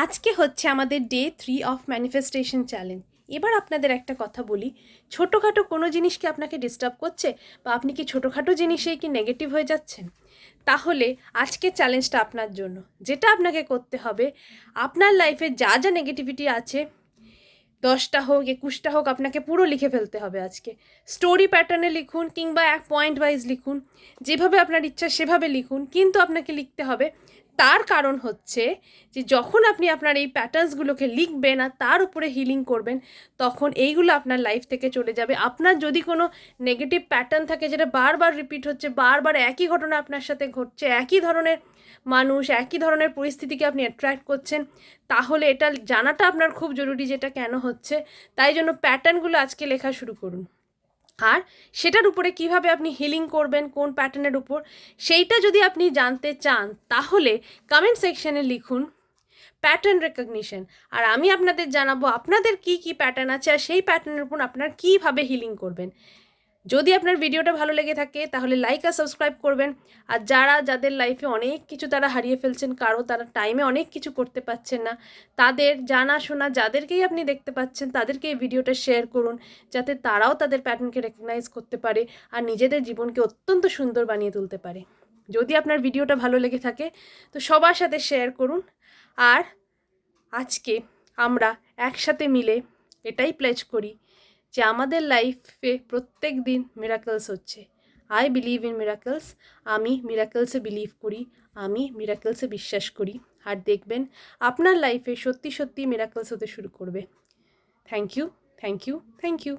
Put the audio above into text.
আজকে হচ্ছে আমাদের ডে 3 অফ ম্যানিফেস্টেশন চ্যালেঞ্জ। এবার আপনাদের একটা কথা বলি, ছোটোখাটো কোনো জিনিস কি আপনাকে ডিস্টার্ব করছে, বা আপনি কি ছোটোখাটো জিনিসেই কি নেগেটিভ হয়ে যাচ্ছেন? তাহলে আজকের চ্যালেঞ্জটা আপনার জন্য। যেটা আপনাকে করতে হবে, আপনার লাইফে যা যা নেগেটিভিটি আছে, 10টা হোক 21টা হোক, আপনাকে পুরো লিখে ফেলতে হবে আজকে। স্টোরি প্যাটার্নে লিখুন কিংবা এক পয়েন্ট ওয়াইজ লিখুন, যেভাবে আপনার ইচ্ছা সেভাবে লিখুন, কিন্তু আপনাকে লিখতে হবে। তার কারণ হচ্ছে যে যখন আপনি আপনার এই প্যাটার্নসগুলোকে লিখবেন আর তার উপরে হিলিং করবেন, তখন এইগুলো আপনার লাইফ থেকে চলে যাবে। আপনার যদি কোনো নেগেটিভ প্যাটার্ন থাকে যেটা বারবার রিপিট হচ্ছে, বারবার একই ঘটনা আপনার সাথে ঘটছে, একই ধরনের মানুষ, একই ধরনের পরিস্থিতিকে আপনি অ্যাট্রাক্ট করছেন, তাহলে এটা জানাটা আপনার খুব জরুরি যেটা কেন হচ্ছে। তাই জন্য প্যাটার্নগুলো আজকে লেখা শুরু করুন। আর সেটার উপরে কিভাবে আপনি হিলিং করবেন, কোন প্যাটার্নের উপর, সেইটা যদি আপনি জানতে চান, তাহলে কমেন্ট সেকশনে লিখুন প্যাটার্ন রেকগনিশন। আর আমি আপনাদের জানাবো আপনাদের কি কি প্যাটার্ন আছে আর সেই প্যাটার্নের উপর আপনার কীভাবে হিলিং করবেন। যদি আপনার ভিডিওটা ভালো লেগে থাকে তাহলে লাইক আর সাবস্ক্রাইব করবেন। আর যাদের লাইফে অনেক কিছু তারা হারিয়ে ফেলছেন, তারা টাইমে অনেক কিছু করতে পারছেন না, তাদের জানাশোনা যাদেরকেই আপনি দেখতে পাচ্ছেন তাদেরকে এই ভিডিওটা শেয়ার করুন, যাতে তারাও তাদের প্যাটার্নকে রেকগনাইজ করতে পারে আর নিজেদের জীবনকে অত্যন্ত সুন্দর বানিয়ে তুলতে পারে। যদি আপনার ভিডিওটা ভালো লেগে থাকে তো সবার সাথে শেয়ার করুন। আর আজকে আমরা একসাথে মিলে এটাই প্লেজ করি যে আমাদের লাইফে প্রত্যেক দিন মিরাকলস হচ্ছে। I believe in miracles. আমি মিরাকলসে বিলিভ করি, আমি মিরাকলসে বিশ্বাস করি। আর দেখবেন আপনার লাইফে সত্যি সত্যি মিরাকলস হতে শুরু করবে। Thank you, thank you, thank you.